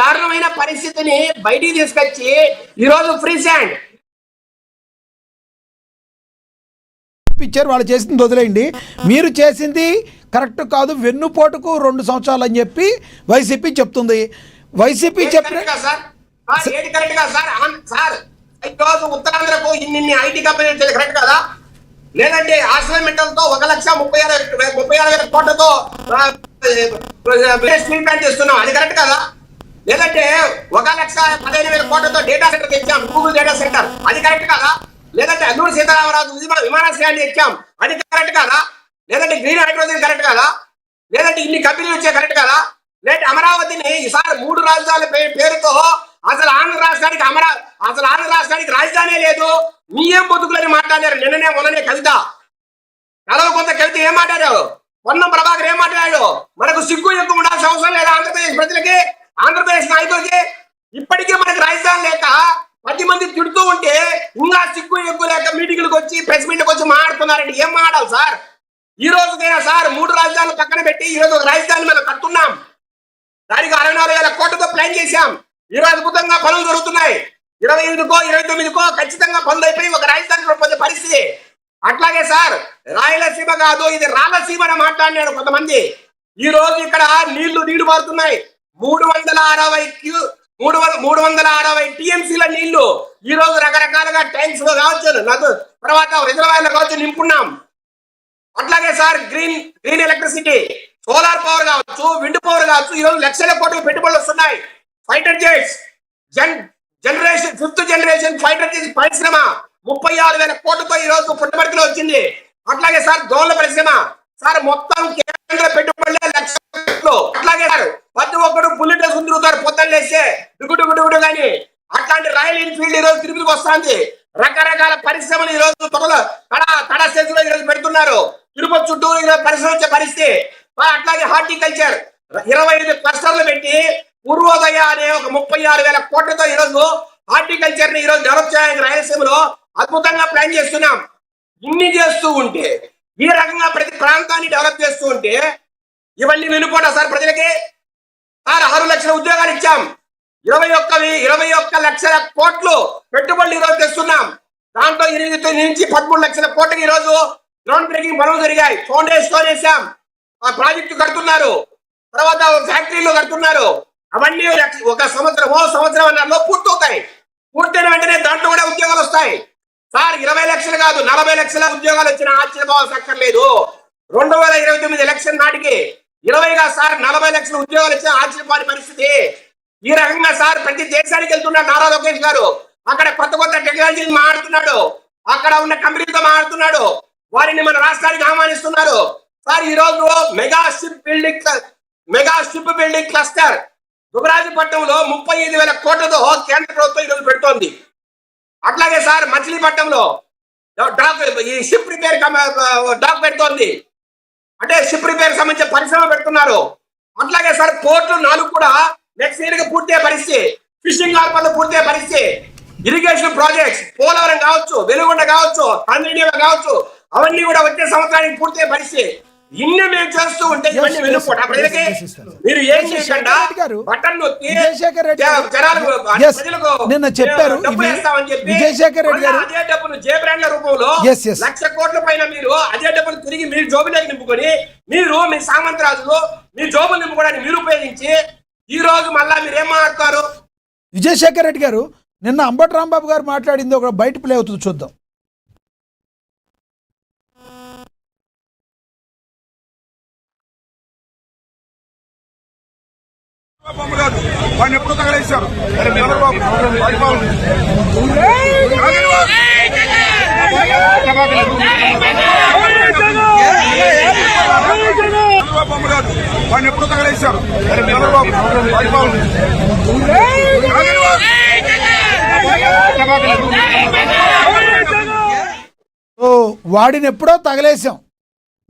దారుణమైన పరిస్థితిని బయటికి తీసుకొచ్చి ఈరోజు ఫ్రీ శాండ్ ఇచ్చారు. వాళ్ళు చేసింది వదిలేయండి, మీరు చేసింది కరెక్ట్ కాదు, వెన్నుపోటుకు 2 సంవత్సరాలు అని చెప్పి వైసీపీ చెప్తుంది. వైసీపీ చెప్పిన ఈరోజు ఉత్తరాంధ్రకు ఇన్ని ఐటీ కంపెనీలు కరెక్ట్ కదా? లేదంటే ఆశ్రమెంటల్తో 1,36,000 కోట్లతో స్టీల్ ప్లాంట్ చేస్తున్నాం, అది కరెక్ట్ కదా? లేదంటే 1,15,000 కోట్లతో డేటా సెంటర్ తెచ్చాం, గూగుల్ డేటా సెంటర్, అది కరెక్ట్ కదా? లేదంటే అల్లూరి సీతారామరాజు విమానాశ్రయాన్ని తెచ్చాం, అది కరెక్ట్ కదా? లేదంటే గ్రీన్ హైడ్రోజన్ కరెక్ట్ కదా? లేదంటే ఇన్ని కంపెనీలు వచ్చే కరెక్ట్ కదా? లేదంటే అమరావతిని ఈసారి 3 రాజధానుల పేరుతో అసలు ఆంధ్ర రాష్ట్రానికి రాజధానే లేదు, మీ ఏం బతుకులని మాట్లాడారు. నిన్ననే మొన్ననే కవిత ఏం మాట్లాడారు? పొన్నం ప్రభాకర్ ఏం మాట్లాడాడు? మనకు సిగ్గు ఎక్కువ ఉండాల్సిన అవసరం లేదా? ఆంధ్రప్రదేశ్ ప్రజలకి, ఆంధ్రప్రదేశ్ నాయకులకి ఇప్పటికీ మనకు రాజధాని లేక 10 మంది తిడుతూ ఉంటే ఇంకా సిగ్గు ఎక్కువ లేక మీటింగ్లకు వచ్చి ప్రెస్ మీట్లకు వచ్చి మాట్లాడుతున్నారండి. ఏం మాట్లాడాలి సార్? ఈ రోజుకైనా సార్ 3 రాజధానులు పక్కన పెట్టి ఈ రోజు ఒక రాజధాని మనం కట్టున్నాం, దానికి 64,000 కోట్లతో ప్లాన్ చేశాం. ఈ రోజు అద్భుతంగా పనులు జరుగుతున్నాయి. 28కో 29కో ఖచ్చితంగా పనులు అయిపోయి ఒక రాజధాని పొందే పరిస్థితి. అట్లాగే సార్ రాయలసీమ కాదు, ఇది రాయలసీమ అని మాట్లాడినాడు కొంతమంది. ఈ రోజు ఇక్కడ నీళ్లు పారుతున్నాయి. 360 టీఎంసీల నీళ్లు ఈ రోజు రకరకాలుగా ట్యాంక్స్ లో కావచ్చు, తర్వాత రిజర్వాయర్లు కావచ్చు నింపున్నాం. అట్లాగే sir green electricity, solar power కావచ్చు, విండ్ పవర్ కావచ్చు, ఈ రోజు లక్షల కోట్ల పెట్టుబడులు వస్తున్నాయి. Fighter jets, fifth generation fighter jets పరిశ్రమ 36,000 కోట్లతో ఈ రోజు పుట్టపర్తిలో వచ్చింది. అట్లాగే సార్ డ్రోన్ల పరిశ్రమ సార్ మొత్తం కేంద్ర పెట్టుబడులే లక్షలు. అట్లాగే సార్ ప్రతి ఒక్కరు బుల్లెట్ తిరుగుతారు పొద్దున్న లేస్తే డుగుడు కానీ. అట్లాంటి రాయల్ ఎన్ఫీల్డ్ ఈ రోజు తిరుగుతుకు వస్తుంది. రకరకాల పరిశ్రమలు ఈ రోజు తడ స్టేజ్ లో ఈ రోజు పెడుతున్నారు. తిరుపతి చుట్టూ ఈ రోజు పరిశ్రమ వచ్చే పరిస్థితి. అట్లాగే హార్టికల్చర్ 25 క్లస్టర్లు పెట్టి పూర్వోదయ అనే ఒక 36,000 కోట్లతో ఈ రోజు హార్టికల్చర్ ని ఈ రోజు డెవలప్ చేయడానికి రాయలసీమలో అద్భుతంగా ప్లాన్ చేస్తున్నాం. ఇన్ని చేస్తూ ఉంటే, ఈ రకంగా ప్రతి ప్రాంతాన్ని డెవలప్ చేస్తూ ఉంటే ఇవన్నీ వినుకోట సార్ ప్రజలకి. సార్ 6 లక్షల ఉద్యోగాలు ఇచ్చాం, 21 లక్షల కోట్లు పెట్టుబడులు ఈ రోజు తెస్తున్నాం. దాంట్లో 8 నుంచి 13 లక్షల కోట్లకి ఈ రోజు గ్రౌండ్ బ్రేకింగ్ పనులు జరిగాయి. ఫౌండేషన్ వేసాం, ఆ ప్రాజెక్టు కడుతున్నారు, తర్వాత ఫ్యాక్టరీలు కడుతున్నారు. అవన్నీ ఒక సంవత్సరం అన్నలో పూర్తవుతాయి. పూర్తయిన వెంటనే దాంట్లో కూడా ఉద్యోగాలు వస్తాయి. సార్ 20 లక్షలు కాదు 40 లక్షల ఉద్యోగాలు వచ్చిన ఆశ్చర్యపోవాల్సిన అక్కర్లేదు. 2029 ఎలక్షన్ నాటికి 20గా సార్ 40 లక్షల ఉద్యోగాలు వచ్చిన ఆశ్చర్యపోని పరిస్థితి. ఈ రకంగా సార్ ప్రతి దేశానికి వెళ్తున్నాడు నారా లోకేష్ గారు. అక్కడ కొత్త టెక్నాలజీని మాట్లాడుతున్నాడు, అక్కడ ఉన్న కంపెనీలతో మాట్లాడుతున్నాడు, వారిని మన రాష్ట్రానికి ఆహ్వానిస్తున్నారు. సార్ ఈ రోజు మెగా షిప్ బిల్డింగ్ క్లస్టర్ దుగరాజపట్నంలో 35,000 కోట్లతో కేంద్ర ప్రభుత్వం ఈరోజు పెడుతోంది. అట్లాగే సార్ మచిలీపట్నంలో ఈ షిప్ రిపేర్ డాక్ పెడుతోంది, అంటే షిప్ రిపేర్ సంబంధించిన పరిశ్రమ పెడుతున్నారు. అట్లాగే సార్ పోర్టులు 4 కూడా నెక్స్ట్ ఇయర్ కి పూర్తయ్యే పరిస్థితి, ఫిషింగ్ హార్బర్లు పూర్తయ్యే పరిస్థితి, ఇరిగేషన్ ప్రాజెక్ట్స్ పోలవరం కావచ్చు, వెలుగొండ కావచ్చు, తండ్రినీవ కావచ్చు, అవన్నీ కూడా వచ్చే సంవత్సరానికి పూర్తయ్యే పరిస్థితి. ఇన్ని మేము చేస్తూ ఉంటే ఇవన్నీ వెళ్ళిపోటా ప్రజలకి? మీరు ఏం చేయకుండా బటన్ నొక్కి నిన్న చెప్పారు విజయశేఖర్ రెడ్డి గారు అదే డబ్బును జే బ్రాండ్ల రూపంలో 1,00,000 కోట్ల పైన మీరు అదే డబ్బును తిరిగి మీరు జోబులోకి నింపుకొని మీరు మీ సామంతరాజులు మీ జోబులు నింపుకోవడానికి మీరు ఉపయోగించి ఈ రోజు మళ్ళా మీరు ఏం మాట్లాడతారు? విజయశేఖర్ రెడ్డి గారు నిన్న అంబటి రాంబాబు గారు మాట్లాడింది ఒక బయట ప్లే అవుతుంది, చూద్దాం. వాడిని ఎప్పుడు తగలేశారు చంద్రబాబు వాడిని ఎప్పుడు తగలేశారు చంద్రబాబు వాడిని ఎప్పుడో తగలేశాం.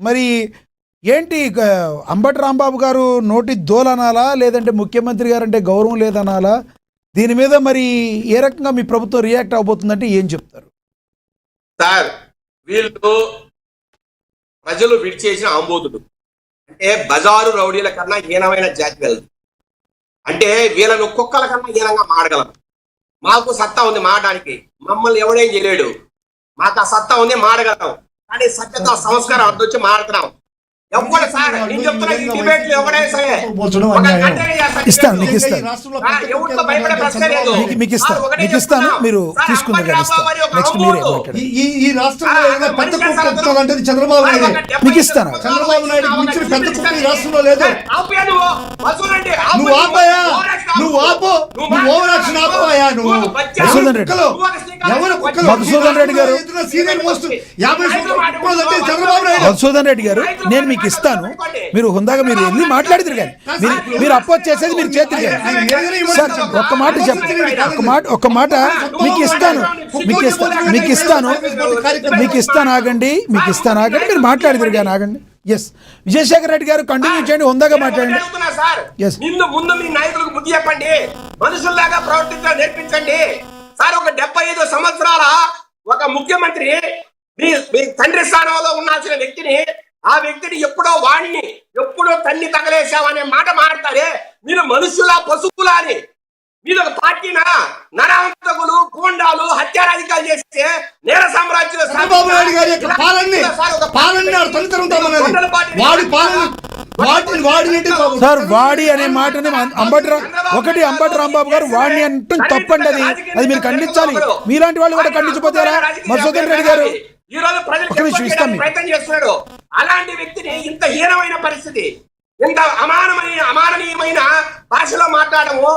మరి ఏంటి అంబటి రాంబాబు గారు నోటి దోలనాలా, లేదంటే ముఖ్యమంత్రి గారు అంటే గౌరవం లేదనాలా? దీని మీద మరి ఏ రకంగా మీ ప్రభుత్వం రియాక్ట్ అవబోతుందంటే ఏం చెప్తారు? సార్ వీళ్ళు ప్రజలు విడిచేసిన ఆంబోతుడు, అంటే బజారు రౌడీల కన్నా హీనమైన జాతి వెళ్తుంది. అంటే వీళ్ళను కుక్కల కన్నా హీనంగా మాడగలం. మాకు సత్తా ఉంది మాడడానికి, మమ్మల్ని ఎవడేం చేయలేడు. మాకు ఆ సత్తా ఉంది, మాడగలం. కానీ సత్యత సంస్కారం అర్థొచ్చి మాడుతున్నాం. ఎవరు సార్ నేను చెప్తున్నా, ఈ డిబేట్ లో ఎవరైనా సరే ఇస్తాను, మీకు ఇస్తాను. ఎవరితో భయపడే ప్రశ్న లేదు. మీకు ఇస్తాను, మీరు తీసుకుంటారు కానీ ఇస్తాను. నెక్స్ట్ మీరే మాట్లాడండి. ఈ రాష్ట్రంలో ఏదైనా పెద్ద కుక్క పుట్టాలంటే మీకు మీకు ఇస్తాను. చంద్రబాబు నాయుడు మించిన పెద్ద కుక్క ఈ రాష్ట్రంలో లేదు. నువ్వు ఆపాయా, నువ్వు ఆపు, నువ్వు ఓవర్ యాక్షన్ ఆపాయా. నువ్వు మధుసూదన్ రెడ్డి, ఎవరు మధుసూదన్ రెడ్డి గారు, సీనియర్ మోస్ట్ 50 అంటే చంద్రబాబు నాయుడు. మధుసూదన్ రెడ్డి గారు, నేను మీకు ఇస్తాను. మీరు హుందాగా మీరు వెళ్ళి మాట్లాడిద్దరు కానీ మీరు అపోజ్ చేసేది మీరు చేతులు సార్. ఒక్క మాట చెప్పండి, ఒక్క మాట మీకు ఇస్తాను, ఆగండి, మీరు మాట్లాడిద్దరు కానీ ఆగండి. ఎస్, విజయశేఖర్ రెడ్డి గారు కంటిన్యూ చేయండి, హుందాగా మాట్లాడండి. ముందు మీ నాయకులకు బుద్ధి చెప్పండి, మనుషుల్లాగా ప్రవర్తించడం నేర్పించండి సార్. ఒక 75 సంవత్సరాల ఒక ముఖ్యమంత్రి మీ తండ్రి స్థానంలో ఉండాల్సిన వ్యక్తిని, ఆ వ్యక్తిని ఎప్పుడో తన్ని తగలేసామనే మాట మాట్లాడతారే మీరు. మనుషుల పశువులా అని మీరు ఒక పార్టీనా? నరాంతకులు, గూండాలు, హత్యారాధికాలు చేస్తే నేర సామ్రాజ్యం చంద్రబాబు నాయుడు గారి యొక్క సార్ వాడి అనే మాటని అంబటి రాంబాబు గారు వాడిని అంటే తప్పండి. అది మీరు ఖండించాలి. మీలాంటి వాళ్ళు కూడా ఖండించపోతారా? మధుసూదన్ రెడ్డి గారు ఈ రోజు ప్రజలు ప్రయత్నం చేస్తున్నాడు. అలాంటి వ్యక్తిని ఇంత హీనమైన పరిస్థితి, ఇంత అమాననీయమైన భాషలో మాట్లాడము,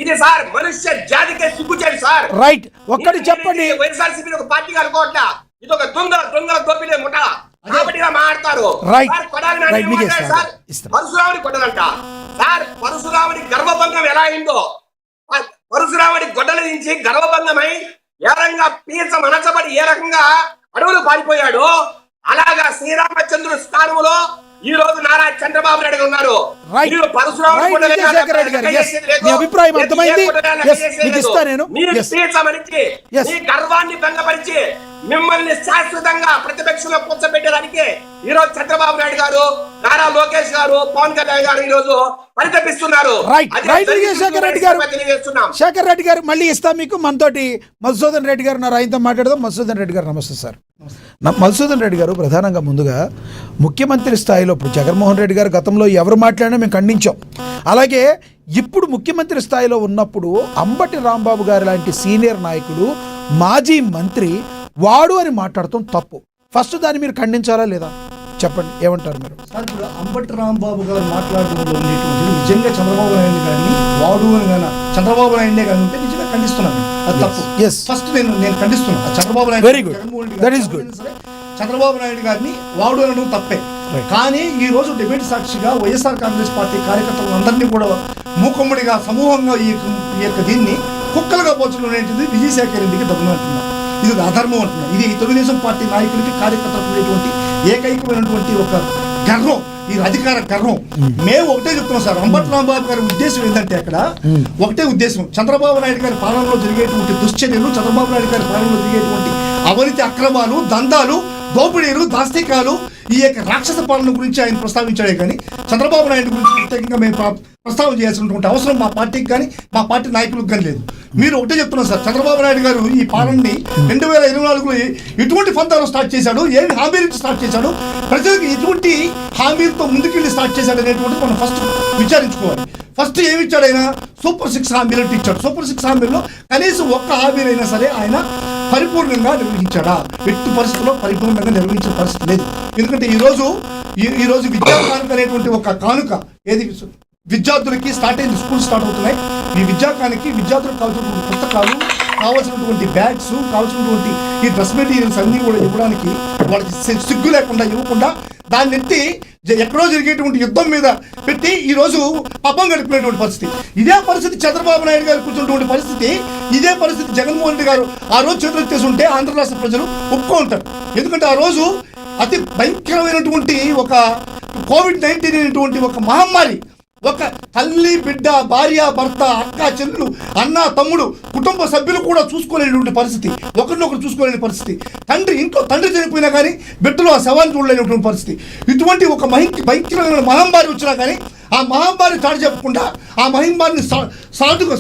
ఇది సార్ మనుష్య జాతికే సిగ్గుచేది సార్. రైట్, ఒక్కటి చెప్పండి. వైఎస్ఆర్సీపీ ఒక పార్టీ అనుకోవట్ల, ఇది ఒక దొంగల దోపిడే ముఠ కాబట్టి మాట్లాడతారు. పరశురాముడి గొడ్డలంట సార్. పరశురాముడి గర్వభంగం ఎలా అయిందో, పరశురాముడి గొడ్డల నుంచి గర్వభంగమై ఏ రకంగా పీచ మనచబడి ఏ రకంగా అడవులు పారిపోయాడు, అలాగా శ్రీరామచంద్రుడి స్థానంలో ఈ రోజు నారా చంద్రబాబు నాయుడు ఉన్నారు. అభిప్రాయం అర్థమైంది. గర్వాన్ని భంగపరిచి మిమ్మల్ని శాశ్వతంగా ప్రతిపక్షంలో కూర్చోబెట్టడానికి ఈ రోజు చంద్రబాబు నాయుడు గారు, నారా లోకేష్ గారు, పవన్ కళ్యాణ్ గారు ఈ రోజు పరితపిస్తున్నారు. శేఖర్ రెడ్డి గారు మళ్ళీ ఇస్తాం మీకు. మనతోటి మధుసూదన్ రెడ్డి గారు ఉన్నారు, ఆయనతో మాట్లాడదాం. మధుసూదన్ రెడ్డి గారు నమస్తే సార్. మధుసూదన్ రెడ్డి గారు, ప్రధానంగా ముందుగా ముఖ్యమంత్రి స్థాయిలో ఇప్పుడు జగన్మోహన్ రెడ్డి గారు గతంలో ఎవరు మాట్లాడినా మేము ఖండించాం. అలాగే ఇప్పుడు ముఖ్యమంత్రి స్థాయిలో ఉన్నప్పుడు అంబటి రాంబాబు గారు లాంటి సీనియర్ నాయకుడు, మాజీ మంత్రి వాడు అని మాట్లాడటం తప్పు. ఫస్ట్ దాన్ని మీరు ఖండించాలా లేదా చెప్పండి, ఏమంటారు మీరు? సార్, ఇప్పుడు అంబటి రాంబాబు గారు మాట్లాడడంలో ఉండేటువంటి నిజంగా చంద్రబాబు నాయుడు కానీ వాడు అని కానీ చంద్రబాబు నాయుడే కానీ ఉంటే నిజంగా ఖండిస్తున్నాను, అది తప్పు. ఫస్ట్ నేను ఖండిస్తున్నాను Chandrababu Naidu. Very good, that is good. Chandrababu Naidu గారిని వాడు అనడం తప్పే. కానీ ఈ రోజు డిబేట్ సాక్షిగా వైఎస్ఆర్ కాంగ్రెస్ పార్టీ కార్యకర్తలు అందరినీ కూడా మూకమ్ముడిగా సమూహంగా ఈ యొక్క దీన్ని కుక్కలుగా పోల్చుకునేది విజయశేఖర్ రెడ్డికి దగ్గున అంటున్నారు. ఇది అధర్మం అంటున్నారు. ఇది తెలుగుదేశం పార్టీ నాయకులకి కార్యకర్తలకు ఉండేటువంటి ఏకైకమైనటువంటి ఒక గర్వం, ఈ అధికార గర్వం. మేము ఒకటే చెప్తున్నాం సార్, అంబటి రాంబాబు గారి ఉద్దేశం ఏంటంటే అక్కడ ఒకటే ఉద్దేశం, చంద్రబాబు నాయుడు గారి పాలనలో జరిగేటువంటి దుశ్చర్యలు, చంద్రబాబు నాయుడు గారి పాలనలో జరిగేటువంటి అవినీతి అక్రమాలు, దందాలు, దోపిడీలు, దాస్తికాలు, ఈ యొక్క రాక్షస పాలన గురించి ఆయన ప్రస్తావించాడే కానీ చంద్రబాబు నాయుడు గురించి ప్రత్యేకంగా మేము ప్రస్తావన చేయాల్సినటువంటి అవసరం మా పార్టీకి కానీ మా పార్టీ నాయకులకు కానీ లేదు. మీరు ఒకటే చెప్తున్నారు సార్, చంద్రబాబు నాయుడు గారు ఈ పాలనని 2024లో ఎటువంటి ఫందాలు స్టార్ట్ చేశాడు, ఏమి హామీలు స్టార్ట్ చేశాడు, ప్రజలకు ఎటువంటి హామీలతో ముందుకెళ్ళి స్టార్ట్ చేశాడు అనేటువంటిది మనం ఫస్ట్ విచారించుకోవాలి. ఫస్ట్ ఏమి ఇచ్చాడు ఆయన? సూపర్ 6 హామీలు ఇచ్చాడు. సూపర్ 6 హామీల్లో కనీసం ఒక్క హామీలైనా సరే ఆయన పరిపూర్ణంగా నిర్వహించాడా? ఎట్టి పరిస్థితుల్లో పరిపూర్ణంగా నిర్వహించిన పరిస్థితి లేదు. ఎందుకంటే ఈరోజు విద్యా కానుక అనేటువంటి ఒక కానుక ఏది విద్యార్థులకి స్టార్ట్ అయింది, స్కూల్ స్టార్ట్ అవుతున్నాయి. ఈ విద్యాకానికి విద్యార్థులకు కావాల్సినటువంటి పుస్తకాలు, కావాల్సినటువంటి బ్యాగ్స్, కావాల్సినటువంటి ఈ డ్రెస్ మెటీరియల్స్ అన్నీ కూడా ఇవ్వడానికి వాళ్ళకి సిగ్గు లేకుండా ఇవ్వకుండా దాన్ని ఎత్తి ఎక్కడో జరిగేటువంటి యుద్ధం మీద పెట్టి ఈ రోజు పబ్బం గడిపినటువంటి పరిస్థితి. ఇదే పరిస్థితి చంద్రబాబు నాయుడు గారు కూర్చున్నటువంటి పరిస్థితి, ఇదే పరిస్థితి జగన్మోహన్ రెడ్డి గారు ఆ రోజు చేతులెత్తేసి ఉంటే ఆంధ్ర రాష్ట్ర ప్రజలు ఒప్పుకుంటారు. ఎందుకంటే ఆ రోజు అతి భయంకరమైనటువంటి ఒక COVID-19 అనేటువంటి ఒక మహమ్మారి, ఒక తల్లి, బిడ్డ, భార్య, భర్త, అక్క, చెల్లెలు, అన్న, తమ్ముడు, కుటుంబ సభ్యులు కూడా చూసుకోలేనటువంటి పరిస్థితి, ఒకరినొకరు చూసుకోలేని పరిస్థితి, ఇంట్లో తండ్రి చనిపోయినా కానీ బిడ్డలు ఆ శవాన్ని చూడలేనటువంటి పరిస్థితి. ఇటువంటి ఒక భయంకరమైన మహమ్మారి వచ్చినా కానీ ఆ మహమ్మారి చాటి చెప్పకుండా ఆ మహమ్మారిని సాటుగా